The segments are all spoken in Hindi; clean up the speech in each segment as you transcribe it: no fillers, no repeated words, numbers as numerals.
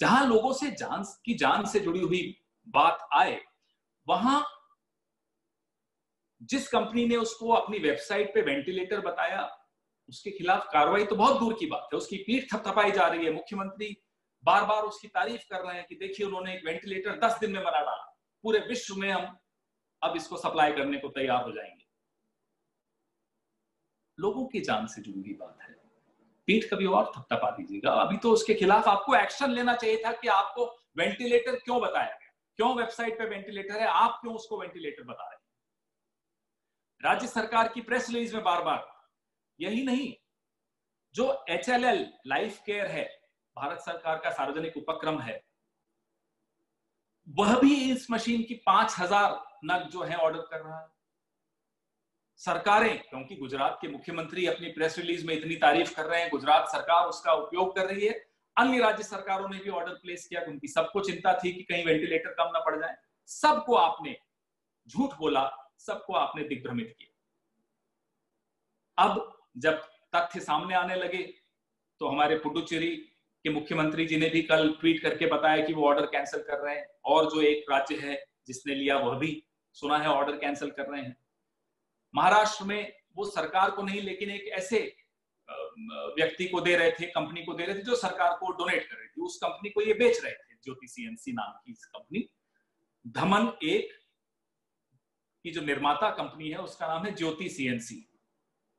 जहां लोगों से जान से जुड़ी हुई बात आए, वहां जिस कंपनी ने उसको अपनी वेबसाइट पे वेंटिलेटर बताया, उसके खिलाफ कार्रवाई तो बहुत दूर की बात है, उसकी पीठ थपथपाई जा रही है। मुख्यमंत्री बार बार उसकी तारीफ कर रहे हैं कि देखिए उन्होंने एक वेंटिलेटर 10 दिन में बना डाला, पूरे विश्व में हम अब इसको सप्लाई करने को तैयार हो जाएंगे। लोगों की जान से जुड़ी हुई बात है, पीठ कभी और थपथपा दीजिएगा। अभी तो उसके खिलाफ आपको एक्शन लेना चाहिए था कि आपको वेंटिलेटर क्यों बताया गया, क्यों वेबसाइट पे वेंटिलेटर है, आप क्यों उसको वेंटिलेटर बता रहे हैं। राज्य सरकार की प्रेस रिलीज में बार बार, यही नहीं, जो HLL लाइफ केयर है, भारत सरकार का सार्वजनिक उपक्रम है, वह भी इस मशीन की 5000 नग जो है ऑर्डर कर रहा है। सरकारें, क्योंकि गुजरात के मुख्यमंत्री अपनी प्रेस रिलीज में इतनी तारीफ कर रहे हैं, गुजरात सरकार उसका उपयोग कर रही है, अन्य राज्य सरकारों ने भी ऑर्डर प्लेस किया, उनकी सबको चिंता थी कि कहीं वेंटिलेटर कम ना पड़ जाए। सबको आपने झूठ बोला, सबको आपने दिग्भ्रमित किया। अब जब तथ्य सामने आने लगे तो हमारे पुडुचेरी के मुख्यमंत्री जी ने भी कल ट्वीट करके बताया कि वो ऑर्डर कैंसिल कर रहे हैं, और जो एक राज्य है जिसने लिया वह भी सुना है ऑर्डर कैंसिल कर रहे हैं। महाराष्ट्र में वो सरकार को नहीं, लेकिन एक ऐसे व्यक्ति को दे रहे थे, कंपनी को दे रहे थे जो सरकार को डोनेट कर रही थी, उस कंपनी को ये बेच रहे थे। ज्योति CNC नाम की इस कंपनी, धमन 1 की जो निर्माता कंपनी है उसका नाम है ज्योति CNC,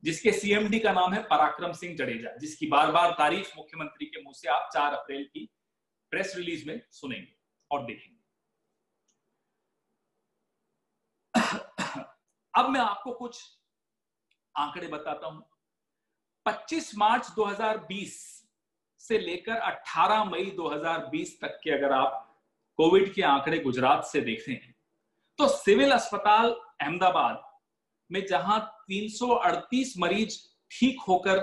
जिसके CMD का नाम है पराक्रम सिंह जडेजा, जिसकी बार बार तारीफ मुख्यमंत्री के मुंह से आप 4 अप्रैल की प्रेस रिलीज में सुनेंगे और देखेंगे। अब मैं आपको कुछ आंकड़े बताता हूं। 25 मार्च 2020 से लेकर 18 मई 2020 तक के अगर आप कोविड के आंकड़े गुजरात से देखते हैं, तो सिविल अस्पताल अहमदाबाद में जहां 338 मरीज ठीक होकर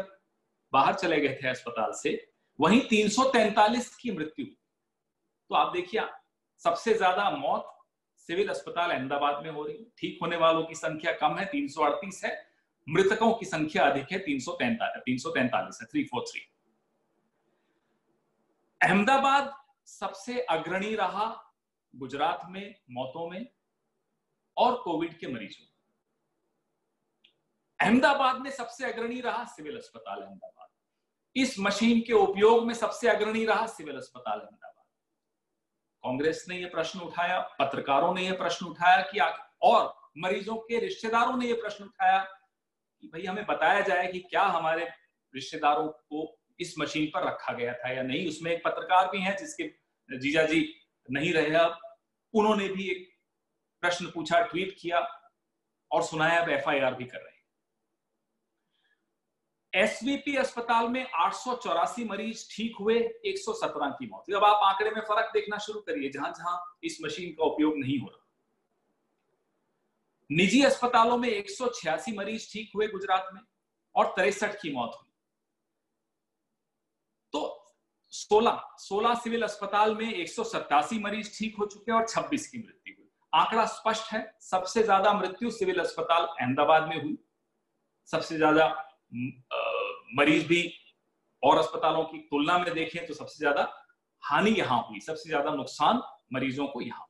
बाहर चले गए थे अस्पताल से, वहीं 343 की मृत्यु। तो आप देखिए, सबसे ज्यादा मौत सिविल अस्पताल अहमदाबाद में हो रही है। ठीक होने वालों की संख्या कम है, 338 है, मृतकों की संख्या अधिक है, 343 है, 343। अहमदाबाद सबसे अग्रणी रहा गुजरात में मौतों में और कोविड के मरीजों। अहमदाबाद में सबसे अग्रणी रहा सिविल अस्पताल अहमदाबाद। इस मशीन के उपयोग में सबसे अग्रणी रहा सिविल अस्पताल अहमदाबाद। कांग्रेस ने यह प्रश्न उठाया, पत्रकारों ने यह प्रश्न उठाया कि और मरीजों के रिश्तेदारों ने यह प्रश्न उठाया कि भाई हमें बताया जाए कि क्या हमारे रिश्तेदारों को इस मशीन पर रखा गया था या नहीं। उसमें एक पत्रकार भी हैं जिसके जीजा जी नहीं रहे अब, उन्होंने भी एक प्रश्न पूछा, ट्वीट किया और सुनाया, अब FIR भी कर रहे हैं। SVP अस्पताल में 884 मरीज ठीक हुए, 117 की मौत। अब आप आंकड़े में फर्क देखना शुरू करिए, जहां जहां इस मशीन का उपयोग नहीं हो रहा। निजी अस्पतालों में 186 मरीज ठीक हुए गुजरात में और 63 की मौत हुई। तो 16 सिविल अस्पताल में 187 मरीज ठीक हो चुके और 26 की मृत्यु हुई। आंकड़ा स्पष्ट है, सबसे ज्यादा मृत्यु सिविल अस्पताल अहमदाबाद में हुई, सबसे ज्यादा मरीज भी और अस्पतालों की तुलना में देखें तो सबसे ज्यादा हानि यहां हुई, सबसे ज्यादा नुकसान मरीजों को यहां।